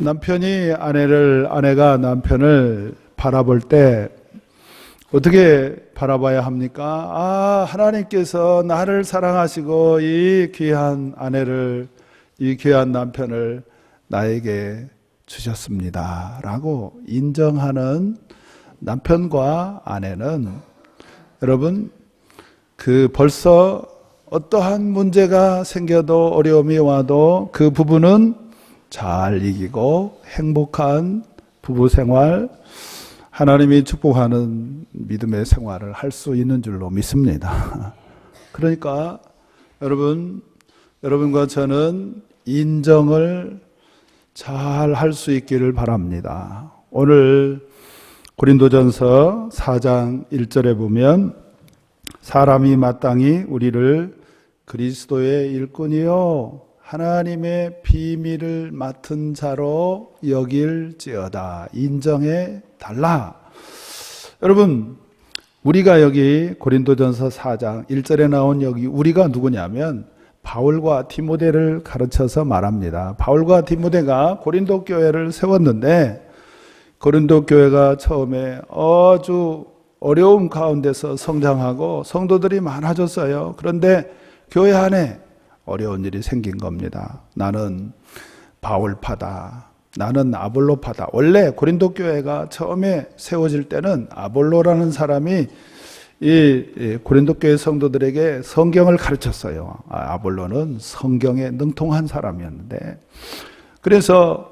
아내가 남편을 바라볼 때 어떻게 바라봐야 합니까? 하나님께서 나를 사랑하시고 이 귀한 아내를, 이 귀한 남편을 나에게 주셨습니다 라고 인정하는 남편과 아내는, 여러분, 벌써 어떠한 문제가 생겨도, 어려움이 와도 그 부부는 잘 이기고 행복한 부부 생활, 하나님이 축복하는 믿음의 생활을 할 수 있는 줄로 믿습니다. 그러니까 여러분과 저는 인정을 잘 할 수 있기를 바랍니다. 오늘 고린도전서 4장 1절에 보면, 사람이 마땅히 우리를 그리스도의 일꾼이요 하나님의 비밀을 맡은 자로 여길지어다. 인정해 달라. 여러분, 우리가 여기 고린도전서 4장 1절에 나온 여기 우리가 누구냐면 바울과 디모데를 가르쳐서 말합니다. 바울과 디모데가 고린도 교회를 세웠는데, 고린도 교회가 처음에 아주 어려움 가운데서 성장하고 성도들이 많아졌어요. 그런데 교회 안에 어려운 일이 생긴 겁니다. 나는 바울파다, 나는 아볼로파다. 원래 고린도 교회가 처음에 세워질 때는 아볼로라는 사람이 이 고린도 교회 성도들에게 성경을 가르쳤어요. 아볼로는 성경에 능통한 사람이었는데, 그래서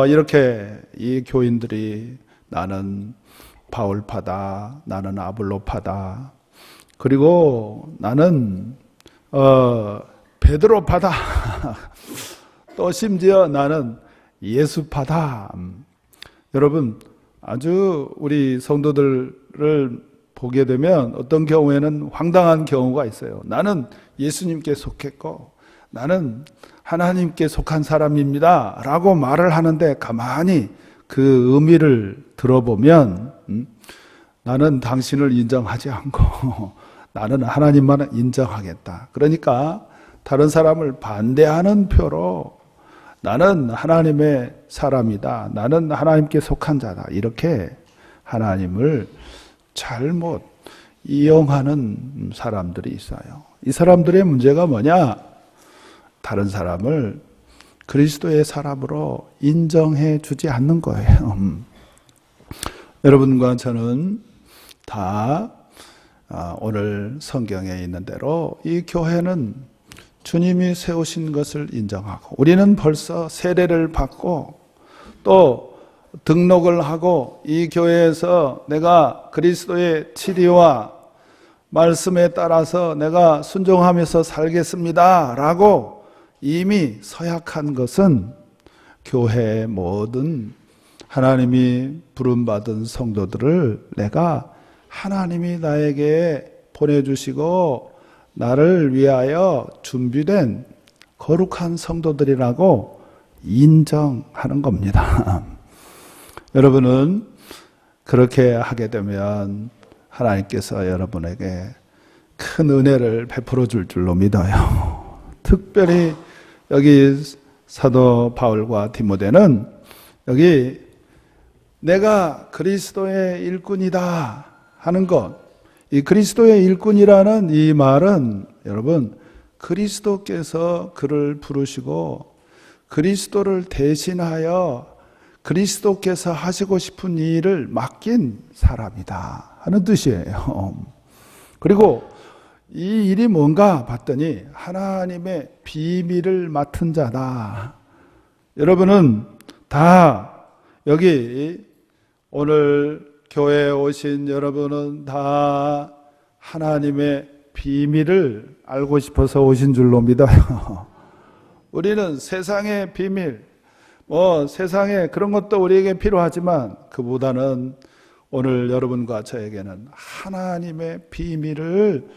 이렇게 이 교인들이 나는 바울파다, 나는 아볼로파다, 그리고 나는 베드로파다, 또 심지어 나는 예수파다. 여러분, 아주 우리 성도들을 보게 되면 어떤 경우에는 황당한 경우가 있어요. 나는 예수님께 속했고 나는 하나님께 속한 사람입니다 라고 말을 하는데, 가만히 그 의미를 들어보면 나는 당신을 인정하지 않고 나는 하나님만 인정하겠다. 그러니까 다른 사람을 반대하는 표로 나는 하나님의 사람이다, 나는 하나님께 속한 자다, 이렇게 하나님을 잘못 이용하는 사람들이 있어요. 이 사람들의 문제가 뭐냐? 다른 사람을 그리스도의 사람으로 인정해 주지 않는 거예요. 여러분과 저는 다 오늘 성경에 있는 대로 이 교회는 주님이 세우신 것을 인정하고, 우리는 벌써 세례를 받고 또 등록을 하고 이 교회에서 내가 그리스도의 치리와 말씀에 따라서 내가 순종하면서 살겠습니다 라고 이미 서약한 것은 교회의 모든 하나님이 부름받은 성도들을 내가 하나님이 나에게 보내주시고 나를 위하여 준비된 거룩한 성도들이라고 인정하는 겁니다. 여러분은 그렇게 하게 되면 하나님께서 여러분에게 큰 은혜를 베풀어 줄 줄로 믿어요. 특별히 여기 사도 바울과 디모데는 여기 내가 그리스도의 일꾼이다 하는 것, 이 그리스도의 일꾼이라는 이 말은 여러분, 그리스도께서 그를 부르시고 그리스도를 대신하여 그리스도께서 하시고 싶은 일을 맡긴 사람이다 하는 뜻이에요. 그리고 이 일이 뭔가 봤더니 하나님의 비밀을 맡은 자다. 여러분은 다 여기 오늘 교회에 오신 여러분은 다 하나님의 비밀을 알고 싶어서 오신 줄로 믿어요. 우리는 세상의 비밀, 세상에 그런 것도 우리에게 필요하지만 그보다는 오늘 여러분과 저에게는 하나님의 비밀을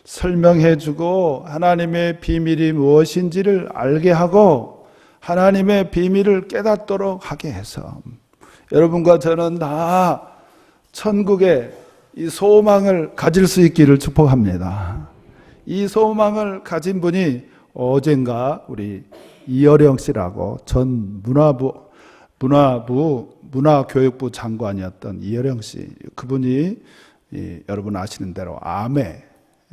설명해 주고 하나님의 비밀이 무엇인지를 알게 하고 하나님의 비밀을 깨닫도록 하게 해서 여러분과 저는 다 천국의 이 소망을 가질 수 있기를 축복합니다. 이 소망을 가진 분이 어젠가 우리 이어령 씨라고 전 문화부 문화교육부 장관이었던 이혜령 씨, 그분이 여러분 아시는 대로 암에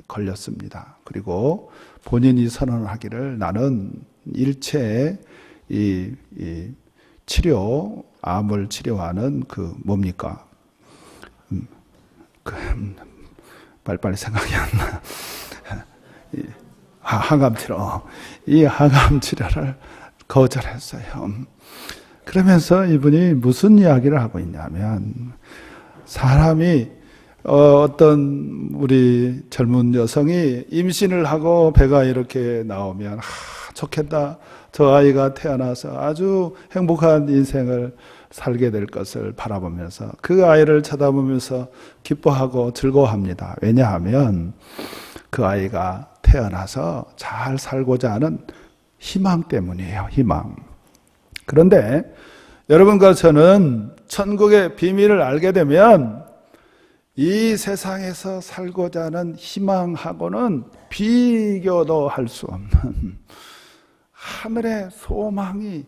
걸렸습니다. 그리고 본인이 선언하기를 나는 일체 이 치료, 암을 치료하는 그 뭡니까? 빨리빨리 생각이 안 나. 항암 치료. 이 항암 치료를 거절했어요. 그러면서 이분이 무슨 이야기를 하고 있냐면, 사람이 어떤 우리 젊은 여성이 임신을 하고 배가 이렇게 나오면 좋겠다. 저 아이가 태어나서 아주 행복한 인생을 살게 될 것을 바라보면서 그 아이를 쳐다보면서 기뻐하고 즐거워합니다. 왜냐하면 그 아이가 태어나서 잘 살고자 하는 희망 때문이에요. 희망. 그런데 여러분과 저는 천국의 비밀을 알게 되면 이 세상에서 살고자 하는 희망하고는 비교도 할 수 없는 하늘의 소망이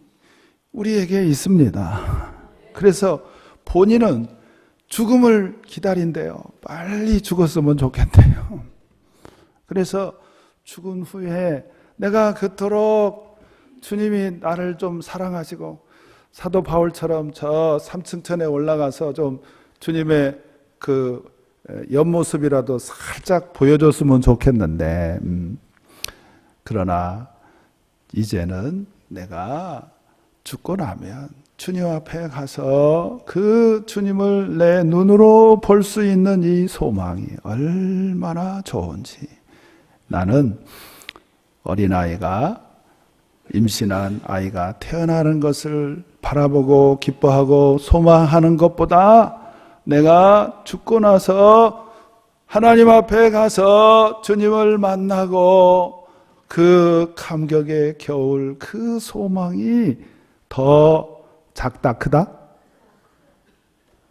우리에게 있습니다. 그래서 본인은 죽음을 기다린대요. 빨리 죽었으면 좋겠대요. 그래서 죽은 후에 내가 그토록 주님이 나를 좀 사랑하시고 사도 바울처럼 저 삼층천에 올라가서 좀 주님의 그 옆모습이라도 살짝 보여줬으면 좋겠는데, 그러나 이제는 내가 죽고 나면 주님 앞에 가서 그 주님을 내 눈으로 볼 수 있는 이 소망이 얼마나 좋은지, 나는 어린아이가, 임신한 아이가 태어나는 것을 바라보고 기뻐하고 소망하는 것보다 내가 죽고 나서 하나님 앞에 가서 주님을 만나고 그 감격에 겨울 그 소망이 더 작다 크다?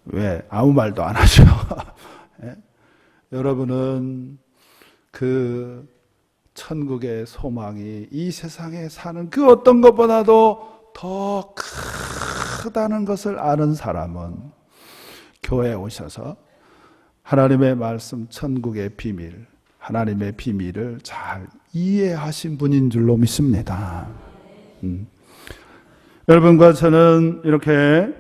왜 아무 말도 안 하죠? 여러분은 그 천국의 소망이 이 세상에 사는 그 어떤 것보다도 더 크다는 것을 아는 사람은 교회에 오셔서 하나님의 말씀, 천국의 비밀, 하나님의 비밀을 잘 이해하신 분인 줄로 믿습니다. 여러분과 저는 이렇게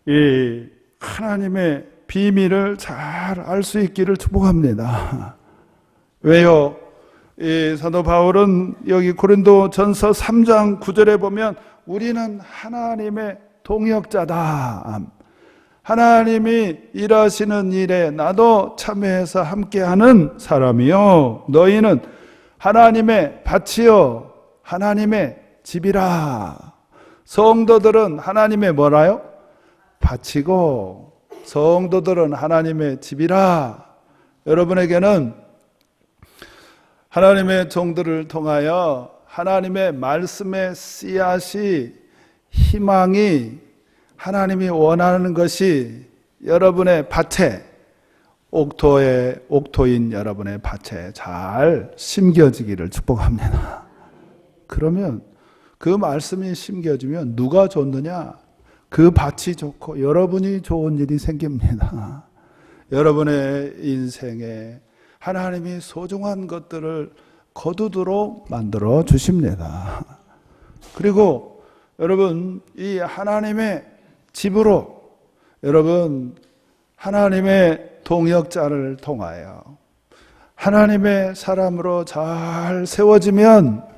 이 하나님의 비밀을 잘 알 수 있기를 축복합니다. 왜요? 이 사도 바울은 여기 고린도전서 3장 9절에 보면 우리는 하나님의 동역자다. 하나님이 일하시는 일에 나도 참여해서 함께하는 사람이요, 너희는 하나님의 밭이요 하나님의 집이라. 성도들은 하나님의 뭐라요? 밭이고 성도들은 하나님의 집이라. 여러분에게는 하나님의 종들을 통하여 하나님의 말씀의 씨앗이, 희망이, 하나님이 원하는 것이 여러분의 밭에, 옥토인 여러분의 밭에 잘 심겨지기를 축복합니다. 그러면 그 말씀이 심겨지면 누가 좋느냐? 그 밭이 좋고 여러분이 좋은 일이 생깁니다. 여러분의 인생에 하나님이 소중한 것들을 거두도록 만들어 주십니다. 그리고 여러분, 이 하나님의 집으로, 여러분 하나님의 동역자를 통하여 하나님의 사람으로 잘 세워지면,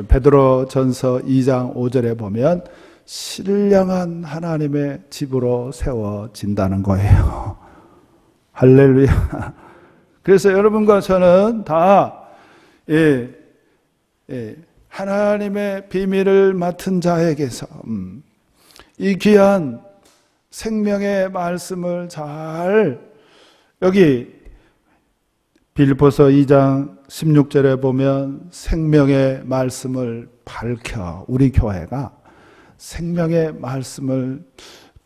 베드로전서 2장 5절에 보면 신령한 하나님의 집으로 세워진다는 거예요. 할렐루야. 그래서 여러분과 저는 다 하나님의 비밀을 맡은 자에게서 이 귀한 생명의 말씀을 잘, 여기 빌립보서 2장 16절에 보면 생명의 말씀을 밝혀, 우리 교회가 생명의 말씀을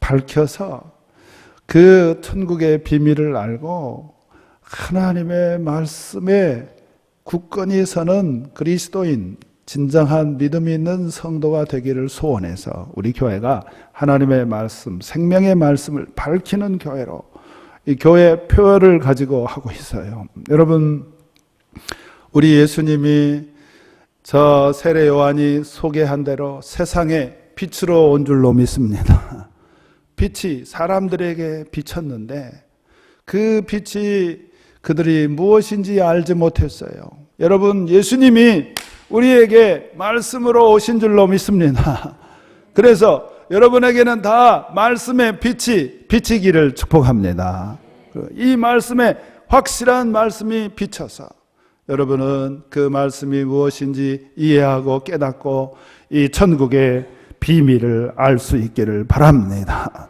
밝혀서 그 천국의 비밀을 알고 하나님의 말씀에 굳건히 서는 그리스도인, 진정한 믿음이 있는 성도가 되기를 소원해서 우리 교회가 하나님의 말씀, 생명의 말씀을 밝히는 교회로 이 교회 표어를 가지고 하고 있어요. 여러분, 우리 예수님이 저 세례 요한이 소개한 대로 세상에 빛으로 온 줄로 믿습니다. 빛이 사람들에게 비쳤는데 그 빛이 그들이 무엇인지 알지 못했어요. 여러분, 예수님이 우리에게 말씀으로 오신 줄로 믿습니다. 그래서 여러분에게는 다 말씀의 빛이 비치기를 축복합니다. 이 말씀에 확실한 말씀이 비쳐서 여러분은 그 말씀이 무엇인지 이해하고 깨닫고 이 천국의 비밀을 알 수 있기를 바랍니다.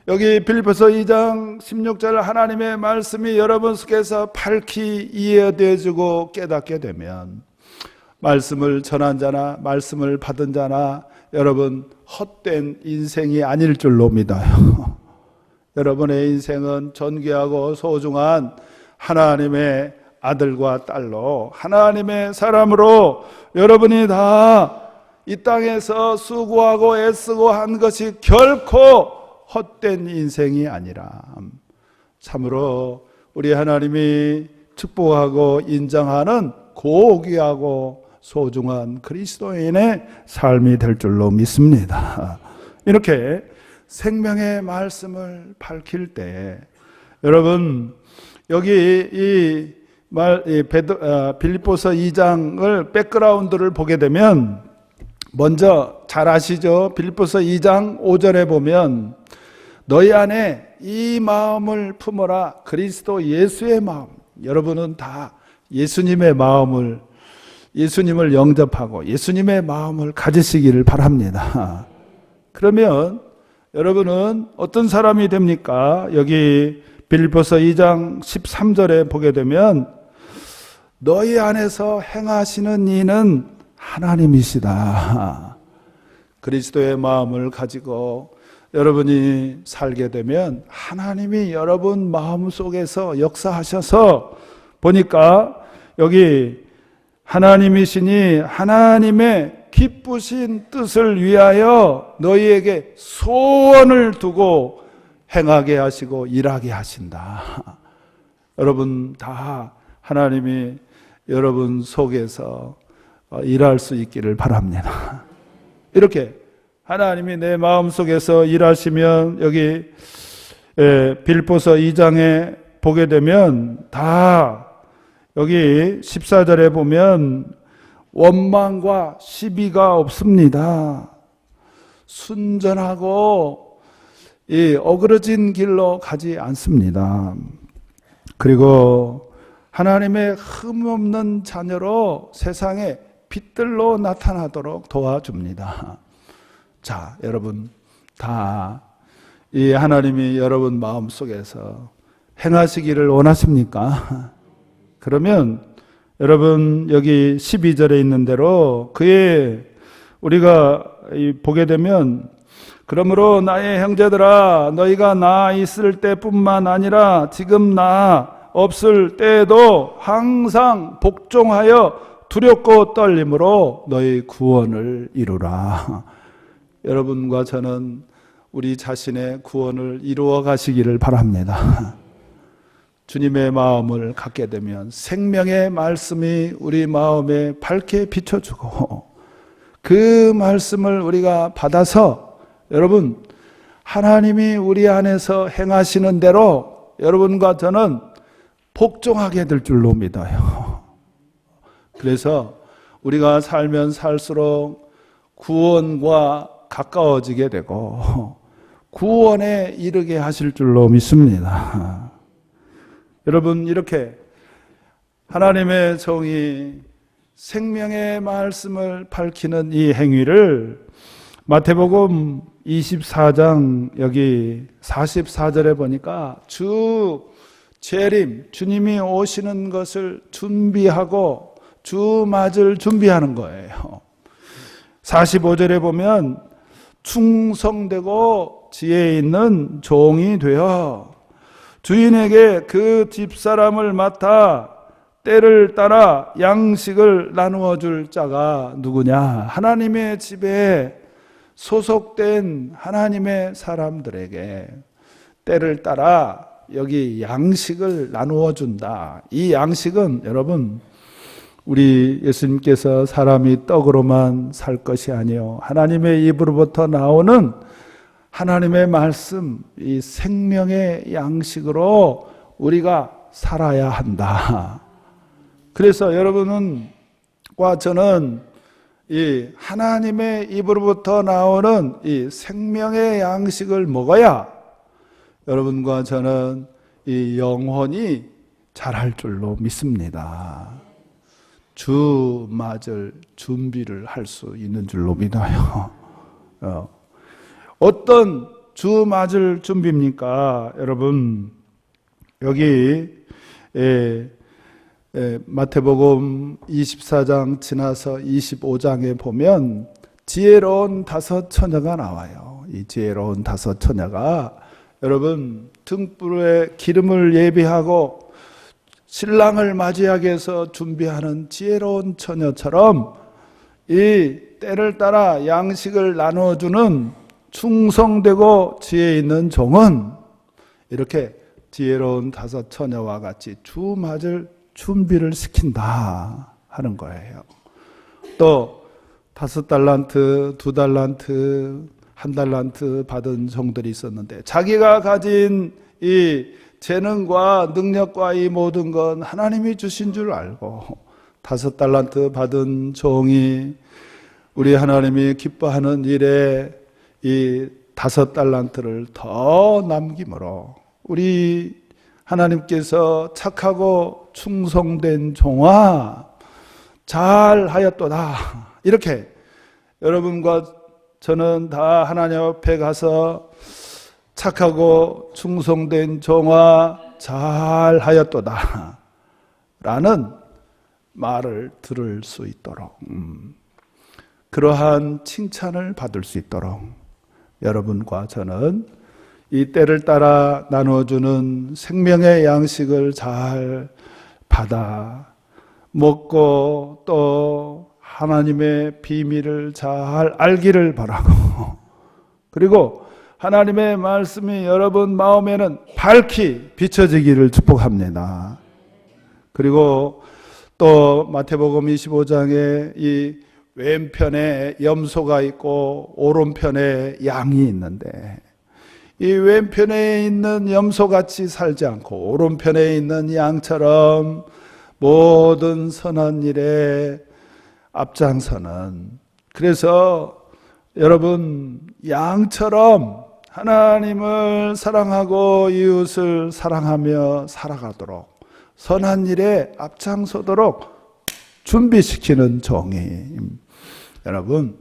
여기 빌립보서 2장 16절 하나님의 말씀이 여러분 속에서 밝히 이해되어지고 깨닫게 되면 말씀을 전한 자나 말씀을 받은 자나 여러분 헛된 인생이 아닐 줄로 믿어요. 여러분의 인생은 존귀하고 소중한 하나님의 아들과 딸로 하나님의 사람으로 여러분이 다 이 땅에서 수고하고 애쓰고 한 것이 결코 헛된 인생이 아니라 참으로 우리 하나님이 축복하고 인정하는 고귀하고 소중한 그리스도인의 삶이 될 줄로 믿습니다. 이렇게 생명의 말씀을 밝힐 때 여러분 여기 빌립보서 2장을 백그라운드를 보게 되면 먼저 잘 아시죠? 빌립보서 2장 5절에 보면 너희 안에 이 마음을 품어라. 그리스도 예수의 마음. 여러분은 다 예수님의 마음을 예수님을 영접하고 예수님의 마음을 가지시기를 바랍니다. 그러면 여러분은 어떤 사람이 됩니까? 여기 빌립보서 2장 13절에 보게 되면 너희 안에서 행하시는 이는 하나님이시다. 그리스도의 마음을 가지고 여러분이 살게 되면 하나님이 여러분 마음 속에서 역사하셔서 보니까 여기 하나님이시니 하나님의 기쁘신 뜻을 위하여 너희에게 소원을 두고 행하게 하시고 일하게 하신다. 여러분 다 하나님이 여러분 속에서 일할 수 있기를 바랍니다. 이렇게 하나님이 내 마음속에서 일하시면 여기 빌립보서 2장에 보게 되면 다 여기 14절에 보면 원망과 시비가 없습니다. 순전하고 이 어그러진 길로 가지 않습니다. 그리고 하나님의 흠없는 자녀로 세상에 빛들로 나타나도록 도와줍니다. 자, 여러분 다 이 하나님이 여러분 마음속에서 행하시기를 원하십니까? 그러면 여러분 여기 12절에 있는 대로 그의 우리가 보게 되면 그러므로 나의 형제들아 너희가 나 있을 때뿐만 아니라 지금 나 없을 때에도 항상 복종하여 두렵고 떨림으로 너희 구원을 이루라. 여러분과 저는 우리 자신의 구원을 이루어 가시기를 바랍니다. 주님의 마음을 갖게 되면 생명의 말씀이 우리 마음에 밝게 비춰주고 그 말씀을 우리가 받아서 여러분 하나님이 우리 안에서 행하시는 대로 여러분과 저는 복종하게 될 줄로 믿어요. 그래서 우리가 살면 살수록 구원과 가까워지게 되고 구원에 이르게 하실 줄로 믿습니다. 여러분 이렇게 하나님의 종이 생명의 말씀을 밝히는 이 행위를 마태복음 24장 여기 44절에 보니까 주 재림 주님이 오시는 것을 준비하고 주 맞을 준비하는 거예요. 45절에 보면 충성되고 지혜 있는 종이 되어 주인에게 그 집사람을 맡아 때를 따라 양식을 나누어 줄 자가 누구냐? 하나님의 집에 소속된 하나님의 사람들에게 때를 따라 여기 양식을 나누어 준다. 이 양식은 여러분, 우리 예수님께서 사람이 떡으로만 살 것이 아니요 하나님의 입으로부터 나오는 하나님의 말씀, 이 생명의 양식으로 우리가 살아야 한다. 그래서 여러분과 저는 이 하나님의 입으로부터 나오는 이 생명의 양식을 먹어야 여러분과 저는 이 영혼이 자랄 줄로 믿습니다. 주 맞을 준비를 할 수 있는 줄로 믿어요. 어떤 주 맞을 준비입니까? 여러분, 여기 마태복음 24장 지나서 25장에 보면 지혜로운 5 처녀가 나와요. 이 지혜로운 5 처녀가 여러분 등불에 기름을 예비하고 신랑을 맞이하기 위해서 준비하는 지혜로운 처녀처럼 이 때를 따라 양식을 나눠주는 충성되고 지혜 있는 종은 이렇게 지혜로운 5 처녀와 같이 주 맞을 준비를 시킨다 하는 거예요. 또 5 달란트, 2 달란트, 1 달란트 받은 종들이 있었는데 자기가 가진 이 재능과 능력과 이 모든 건 하나님이 주신 줄 알고 5 달란트 받은 종이 우리 하나님이 기뻐하는 일에 이 5 달란트를 더 남김으로 우리 하나님께서 착하고 충성된 종아 잘하였도다. 이렇게 여러분과 저는 다 하나님 앞에 가서 착하고 충성된 종아 잘하였도다 라는 말을 들을 수 있도록 그러한 칭찬을 받을 수 있도록 여러분과 저는 이 때를 따라 나누어주는 생명의 양식을 잘 받아 먹고 또 하나님의 비밀을 잘 알기를 바라고 그리고 하나님의 말씀이 여러분 마음에는 밝히 비춰지기를 축복합니다. 그리고 또 마태복음 25장에 이 왼편에 염소가 있고 오른편에 양이 있는데 이 왼편에 있는 염소같이 살지 않고 오른편에 있는 양처럼 모든 선한 일에 앞장서는 그래서 여러분 양처럼 하나님을 사랑하고 이웃을 사랑하며 살아가도록 선한 일에 앞장서도록 준비시키는 종이 여러분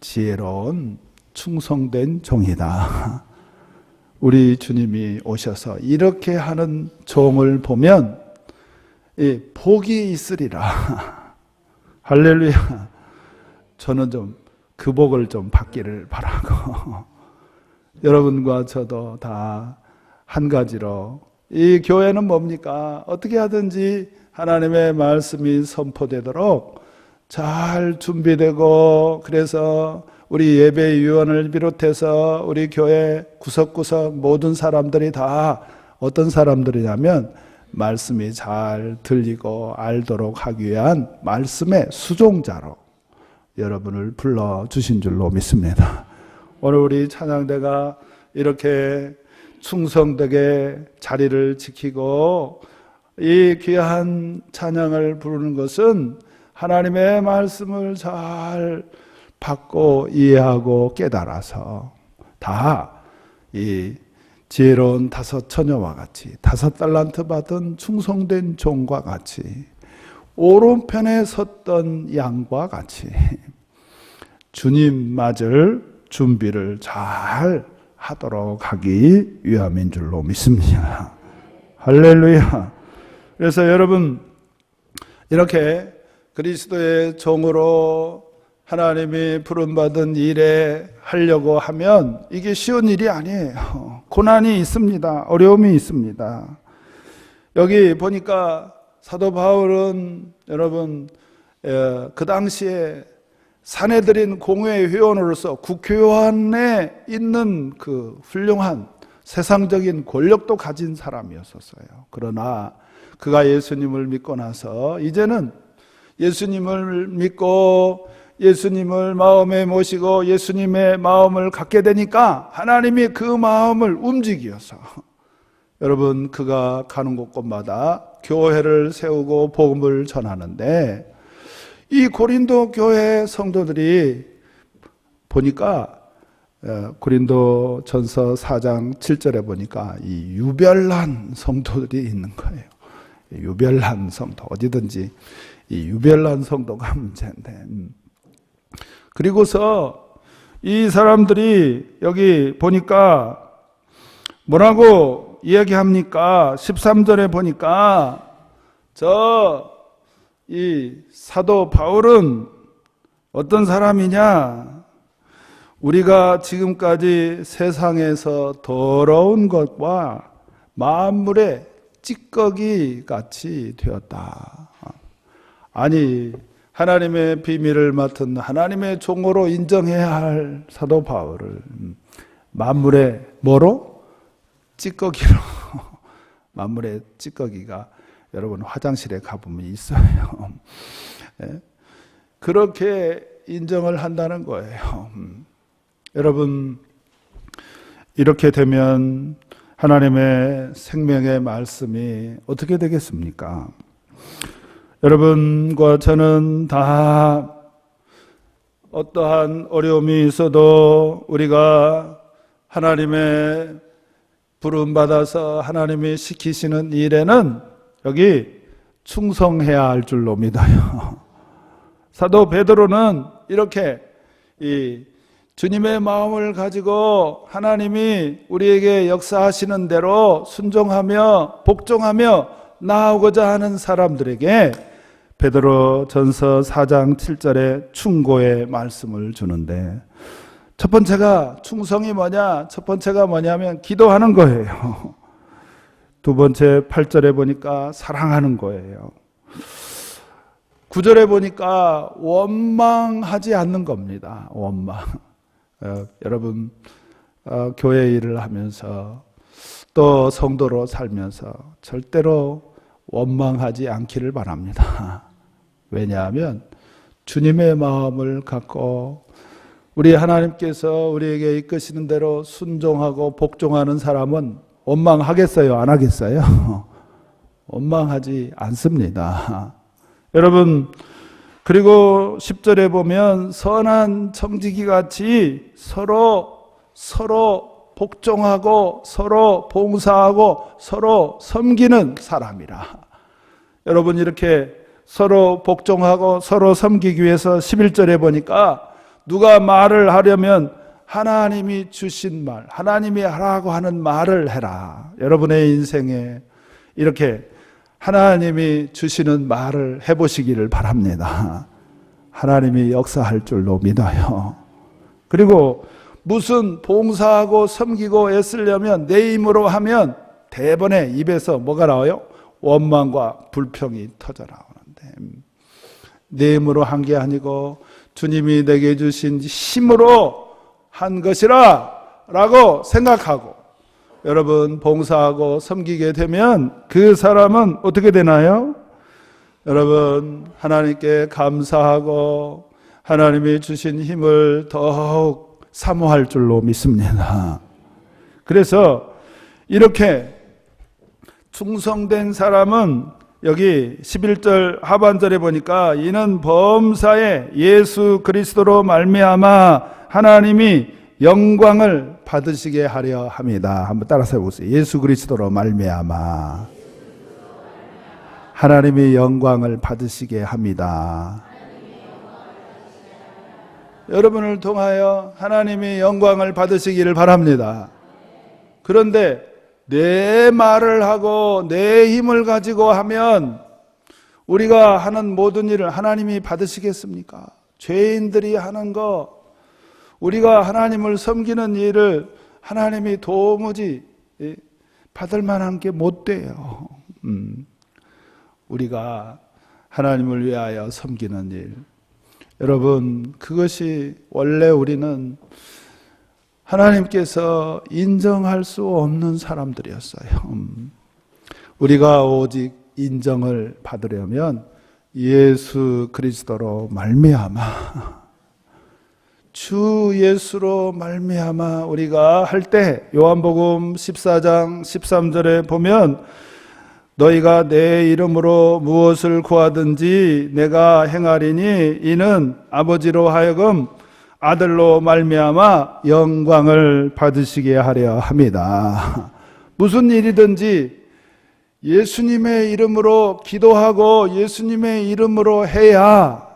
지혜로운 충성된 종이다. 우리 주님이 오셔서 이렇게 하는 종을 보면 복이 있으리라. 할렐루야. 저는 좀 그 복을 좀 받기를 바라고 여러분과 저도 다 한 가지로 이 교회는 뭡니까? 어떻게 하든지 하나님의 말씀이 선포되도록 잘 준비되고 그래서 우리 예배위원을 비롯해서 우리 교회 구석구석 모든 사람들이 다 어떤 사람들이냐면 말씀이 잘 들리고 알도록 하기 위한 말씀의 수종자로 여러분을 불러주신 줄로 믿습니다. 오늘 우리 찬양대가 이렇게 충성되게 자리를 지키고 이 귀한 찬양을 부르는 것은 하나님의 말씀을 잘 받고 이해하고 깨달아서 다 이 지혜로운 5 처녀와 같이 5 달란트 받은 충성된 종과 같이 오른편에 섰던 양과 같이 주님 맞을 준비를 잘 하도록 하기 위함인 줄로 믿습니다. 할렐루야. 그래서 여러분 이렇게 그리스도의 종으로 하나님이 부름받은 일에 하려고 하면 이게 쉬운 일이 아니에요. 고난이 있습니다. 어려움이 있습니다. 여기 보니까 사도 바울은 여러분 그 당시에 사내들인 공회 회원으로서 국회의원에 있는 그 훌륭한 세상적인 권력도 가진 사람이었었어요. 그러나 그가 예수님을 믿고 나서 이제는 예수님을 믿고 예수님을 마음에 모시고 예수님의 마음을 갖게 되니까 하나님이 그 마음을 움직여서 여러분 그가 가는 곳곳마다 교회를 세우고 복음을 전하는데 이 고린도 교회 성도들이 보니까 고린도 전서 4장 7절에 보니까 이 유별난 성도들이 있는 거예요. 유별난 성도, 어디든지 이 유별난 성도가 문제인데, 그리고서 이 사람들이 여기 보니까 뭐라고 이야기합니까? 13절에 보니까 이 사도 바울은 어떤 사람이냐? 우리가 지금까지 세상에서 더러운 것과 만물의 찌꺼기 같이 되었다. 아니, 하나님의 비밀을 맡은 하나님의 종으로 인정해야 할 사도 바울을 만물의 뭐로? 찌꺼기로. 만물의 찌꺼기가 여러분 화장실에 가보면 있어요. 그렇게 인정을 한다는 거예요. 여러분, 이렇게 되면 하나님의 생명의 말씀이 어떻게 되겠습니까? 여러분과 저는 다 어떠한 어려움이 있어도 우리가 하나님의 부름받아서 하나님이 시키시는 일에는 여기 충성해야 할 줄로 믿어요. 사도 베드로는 이렇게 이 주님의 마음을 가지고 하나님이 우리에게 역사하시는 대로 순종하며 복종하며 나아오고자 하는 사람들에게 베드로 전서 4장 7절에 충고의 말씀을 주는데, 첫 번째가 충성이 뭐냐? 첫 번째가 뭐냐면 기도하는 거예요. 두 번째 8절에 보니까 사랑하는 거예요. 9절에 보니까 원망하지 않는 겁니다. 원망. 여러분 교회 일을 하면서 또 성도로 살면서 절대로 원망하지 않기를 바랍니다. 왜냐하면 주님의 마음을 갖고 우리 하나님께서 우리에게 이끄시는 대로 순종하고 복종하는 사람은 원망하겠어요? 안 하겠어요? 원망하지 않습니다. 여러분, 그리고 10절에 보면 선한 청지기 같이 서로 복종하고 서로 봉사하고 서로 섬기는 사람이라. 여러분, 이렇게 서로 복종하고 서로 섬기기 위해서 11절에 보니까 누가 말을 하려면 하나님이 주신 말, 하나님이 하라고 하는 말을 해라. 여러분의 인생에 이렇게 하나님이 주시는 말을 해보시기를 바랍니다. 하나님이 역사할 줄로 믿어요. 그리고 무슨 봉사하고 섬기고 애쓰려면 내 힘으로 하면 대번에 입에서 뭐가 나와요? 원망과 불평이 터져 나오는데, 내 힘으로 한 게 아니고 주님이 내게 주신 힘으로 한 것이라 라고 생각하고 여러분 봉사하고 섬기게 되면 그 사람은 어떻게 되나요? 여러분 하나님께 감사하고 하나님이 주신 힘을 더욱 사모할 줄로 믿습니다. 그래서 이렇게 충성된 사람은 여기 11절 하반절에 보니까 이는 범사에 예수 그리스도로 말미암아 하나님이 영광을 받으시게 하려 합니다. 한번 따라서 해보세요. 예수 그리스도로 말미암아 하나님이 영광을 받으시게 합니다. 여러분을 통하여 하나님이 영광을 받으시기를 바랍니다. 그런데 내 말을 하고 내 힘을 가지고 하면 우리가 하는 모든 일을 하나님이 받으시겠습니까? 죄인들이 하는 거, 우리가 하나님을 섬기는 일을 하나님이 도무지 받을 만한 게 못 돼요. 우리가 하나님을 위하여 섬기는 일. 여러분, 그것이 원래 우리는 하나님께서 인정할 수 없는 사람들이었어요. 우리가 오직 인정을 받으려면 예수 그리스도로 말미암아, 주 예수로 말미암아 우리가 할 때, 요한복음 14장 13절에 보면 너희가 내 이름으로 무엇을 구하든지 내가 행하리니 이는 아버지로 하여금 아들로 말미암아 영광을 받으시게 하려 함이다. 무슨 일이든지 예수님의 이름으로 기도하고 예수님의 이름으로 해야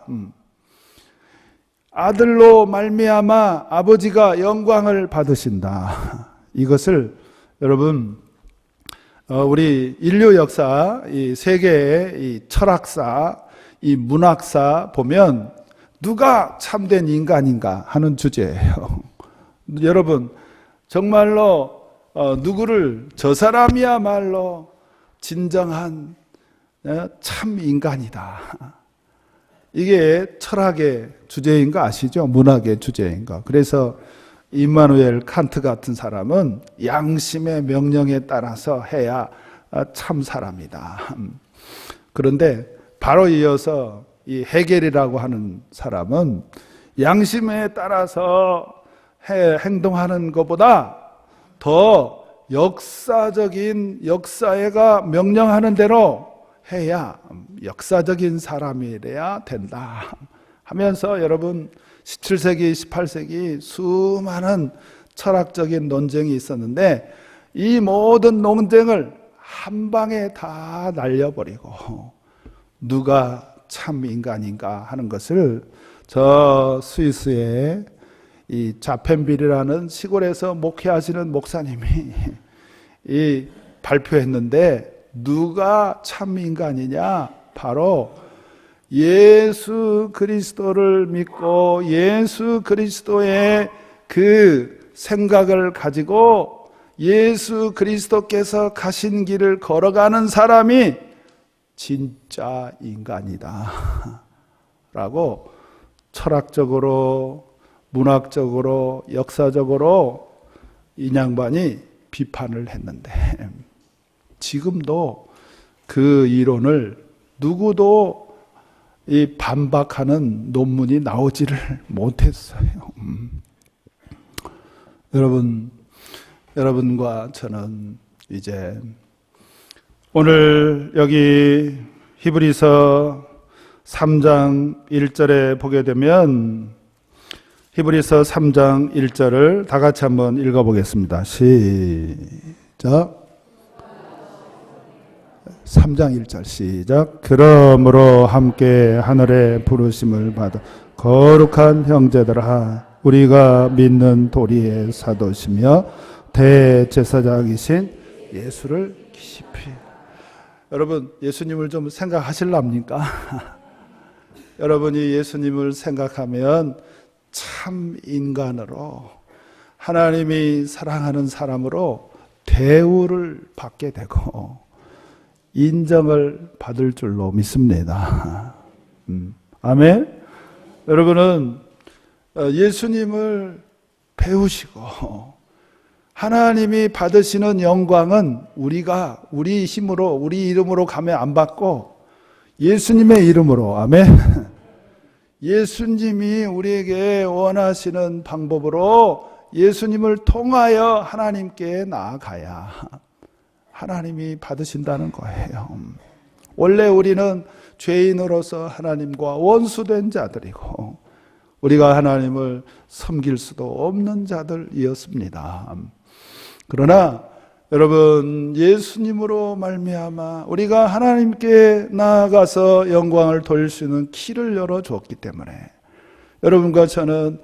아들로 말미암아 아버지가 영광을 받으신다. 이것을 여러분, 우리 인류 역사, 이 세계의 이 철학사, 이 문학사 보면 누가 참된 인간인가 하는 주제예요. 여러분, 정말로 누구를 저 사람이야말로 진정한 참 인간이다. 이게 철학의 주제인가 아시죠? 문학의 주제인가. 그래서 임마누엘 칸트 같은 사람은 양심의 명령에 따라서 해야 참 사람이다. 그런데 바로 이어서 이 헤겔이라고 하는 사람은 양심에 따라서 행동하는 것보다 더 역사적인 역사가 명령하는 대로 해야 역사적인 사람이래야 된다 하면서 여러분 17세기, 18세기 수많은 철학적인 논쟁이 있었는데 이 모든 논쟁을 한 방에 다 날려버리고 누가 참 인간인가 하는 것을 저 스위스의 이 자펜빌이라는 시골에서 목회하시는 목사님이 이 발표했는데 누가 참 인간이냐? 바로 예수 그리스도를 믿고 예수 그리스도의 그 생각을 가지고 예수 그리스도께서 가신 길을 걸어가는 사람이 진짜 인간이다 라고 철학적으로 문학적으로 역사적으로 이 양반이 비판을 했는데 지금도 그 이론을 누구도 이 반박하는 논문이 나오지를 못했어요. 여러분과 저는 이제 오늘 여기 히브리서 3장 1절에 보게 되면 히브리서 3장 1절을 다 같이 한번 읽어보겠습니다. 시작. 3장 1절 시작. 그러므로 함께 하늘의 부르심을 받아 거룩한 형제들아, 우리가 믿는 도리의 사도시며 대제사장이신 예수를 깊이. 여러분, 예수님을 좀 생각하실랍니까? 여러분이 예수님을 생각하면 참 인간으로 하나님이 사랑하는 사람으로 대우를 받게 되고 인정을 받을 줄로 믿습니다. 아멘. 여러분은 예수님을 배우시고 하나님이 받으시는 영광은 우리가 우리 힘으로 우리 이름으로 가면 안 받고 예수님의 이름으로, 아멘. 예수님이 우리에게 원하시는 방법으로 예수님을 통하여 하나님께 나아가야 하나님이 받으신다는 거예요. 원래 우리는 죄인으로서 하나님과 원수된 자들이고 우리가 하나님을 섬길 수도 없는 자들이었습니다. 그러나 여러분, 예수님으로 말미암아 우리가 하나님께 나아가서 영광을 돌릴 수 있는 길을 열어주었기 때문에 여러분과 저는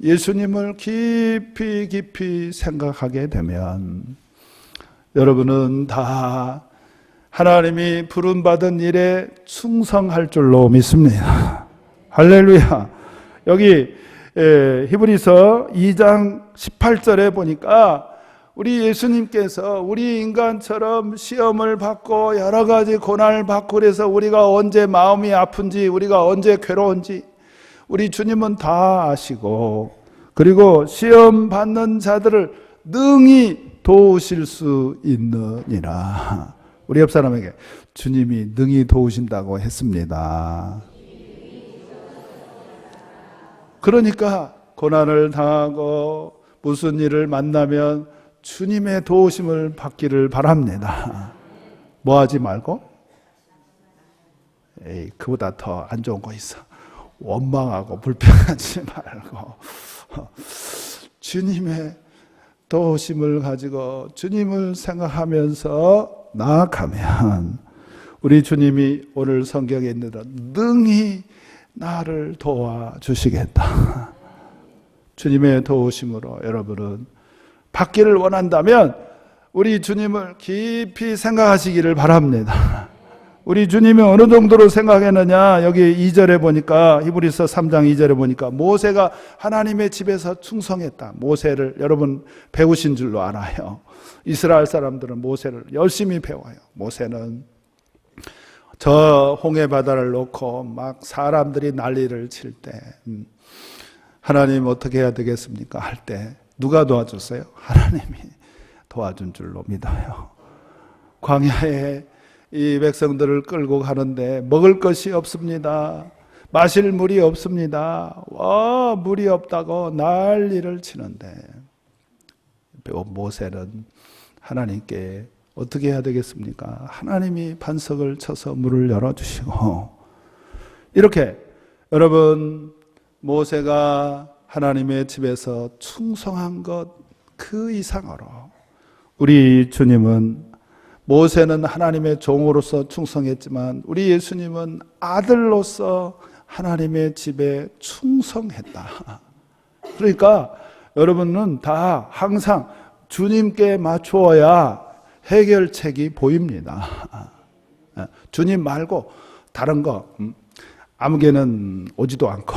예수님을 깊이 깊이 생각하게 되면 여러분은 다 하나님이 부름받은 일에 충성할 줄로 믿습니다. 할렐루야. 여기 히브리서 2장 18절에 보니까 우리 예수님께서 우리 인간처럼 시험을 받고 여러 가지 고난을 받고 그래서 우리가 언제 마음이 아픈지 우리가 언제 괴로운지 우리 주님은 다 아시고 그리고 시험 받는 자들을 능히 도우실 수 있느니라. 우리 옆 사람에게 주님이 능히 도우신다고 했습니다. 그러니까 고난을 당하고 무슨 일을 만나면 주님의 도우심을 받기를 바랍니다. 뭐 하지 말고? 에이, 그보다 더 안 좋은 거 있어. 원망하고 불평하지 말고 주님의 도우심을 가지고 주님을 생각하면서 나아가면 우리 주님이 오늘 성경에 있는 대로 능히 나를 도와주시겠다. 주님의 도우심으로 여러분은 받기를 원한다면 우리 주님을 깊이 생각하시기를 바랍니다. 우리 주님이 어느 정도로 생각했느냐, 여기 2절에 보니까, 히브리서 3장 2절에 보니까 모세가 하나님의 집에서 충성했다. 모세를 여러분 배우신 줄로 알아요. 이스라엘 사람들은 모세를 열심히 배워요. 모세는 저 홍해바다를 놓고 막 사람들이 난리를 칠 때 하나님 어떻게 해야 되겠습니까? 할 때 누가 도와줬어요? 하나님이 도와준 줄로 믿어요. 광야에 이 백성들을 끌고 가는데 먹을 것이 없습니다. 마실 물이 없습니다. 물이 없다고 난리를 치는데 모세는 하나님께 어떻게 해야 되겠습니까? 하나님이 반석을 쳐서 물을 열어주시고 이렇게 여러분 모세가 하나님의 집에서 충성한 것 그 이상으로 우리 주님은 모세는 하나님의 종으로서 충성했지만 우리 예수님은 아들로서 하나님의 집에 충성했다. 그러니까 여러분은 다 항상 주님께 맞추어야 해결책이 보입니다. 주님 말고 다른 거 아무개는 오지도 않고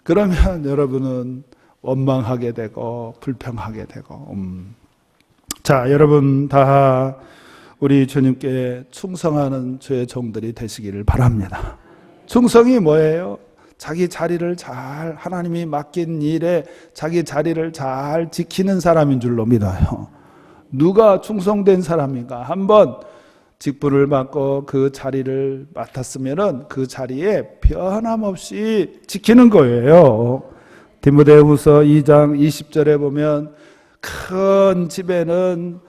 그러면 여러분은 원망하게 되고 불평하게 되고 자, 여러분 다 우리 주님께 충성하는 주의 종들이 되시기를 바랍니다. 충성이 뭐예요? 자기 자리를 잘 하나님이 맡긴 일에 자기 자리를 잘 지키는 사람인 줄로 믿어요. 누가 충성된 사람인가? 한번 직분을 맡고 그 자리를 맡았으면은 그 자리에 변함없이 지키는 거예요. 디모데후서 2장 20절에 보면 큰 집에는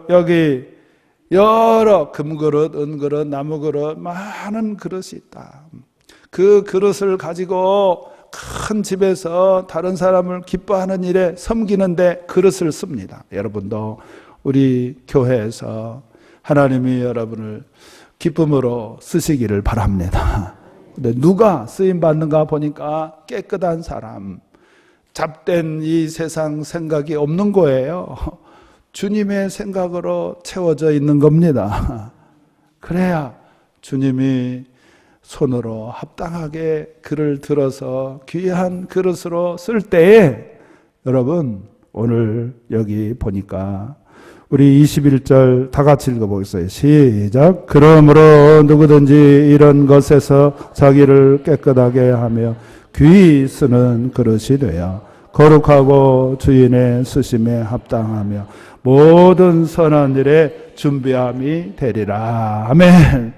여기 여러 금그릇, 은그릇, 나무그릇 많은 그릇이 있다. 그 그릇을 가지고 큰 집에서 다른 사람을 기뻐하는 일에 섬기는데 그릇을 씁니다. 여러분도 우리 교회에서 하나님이 여러분을 기쁨으로 쓰시기를 바랍니다. 근데 누가 쓰임받는가 보니까 깨끗한 사람, 잡된 이 세상 생각이 없는 거예요. 주님의 생각으로 채워져 있는 겁니다. 그래야 주님이 손으로 합당하게 그를 들어서 귀한 그릇으로 쓸 때에 여러분 오늘 여기 보니까 우리 21절 다 같이 읽어보겠어요. 시작. 그러므로 누구든지 이런 것에서 자기를 깨끗하게 하며 귀히 쓰는 그릇이 되어 거룩하고 주인의 쓰심에 합당하며 모든 선한 일에 준비함이 되리라. 아멘.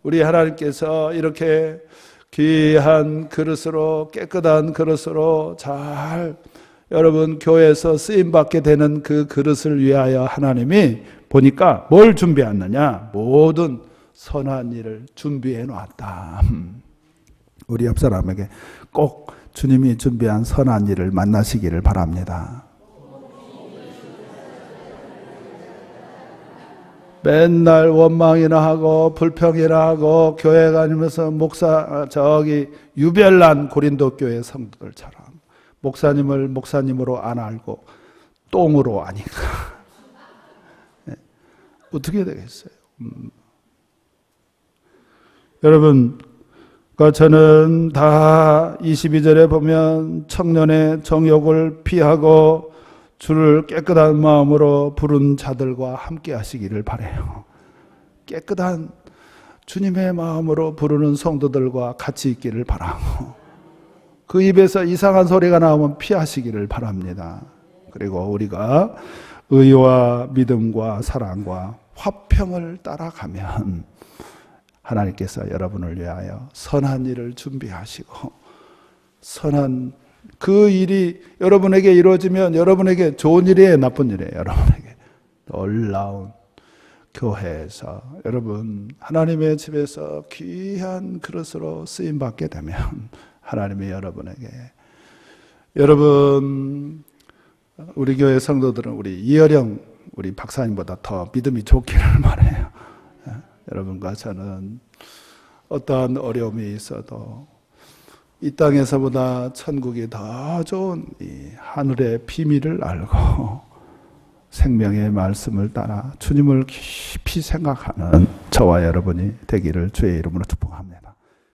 우리 하나님께서 이렇게 귀한 그릇으로 깨끗한 그릇으로 잘 여러분 교회에서 쓰임받게 되는 그 그릇을 위하여 하나님이 보니까 뭘 준비했느냐? 모든 선한 일을 준비해 놨다. 우리 옆 사람에게 꼭 주님이 준비한 선한 일을 만나시기를 바랍니다. 맨날 원망이나 하고 불평이나 하고 교회 다니면서 유별난 고린도 교회 성도들처럼 목사님을 목사님으로 안 알고 똥으로 아니까 네. 어떻게 되겠어요? 여러분, 저는 다 22절에 보면 청년의 정욕을 피하고 주를 깨끗한 마음으로 부른 자들과 함께 하시기를 바라요. 깨끗한 주님의 마음으로 부르는 성도들과 같이 있기를 바라고, 그 입에서 이상한 소리가 나오면 피하시기를 바랍니다. 그리고 우리가 의와 믿음과 사랑과 화평을 따라가면 하나님께서 여러분을 위하여 선한 일을 준비하시고, 선한 그 일이 여러분에게 이루어지면 여러분에게 좋은 일이에요, 나쁜 일이에요? 여러분에게 놀라운 교회에서 여러분 하나님의 집에서 귀한 그릇으로 쓰임 받게 되면 하나님이 여러분에게, 여러분 우리 교회 성도들은 우리 이어령 우리 박사님보다 더 믿음이 좋기를 바라요. 여러분과 저는 어떠한 어려움이 있어도 이 땅에서보다 천국이 더 좋은 이 하늘의 비밀을 알고 생명의 말씀을 따라 주님을 깊이 생각하는 저와 여러분이 되기를 주의 이름으로 축복합니다.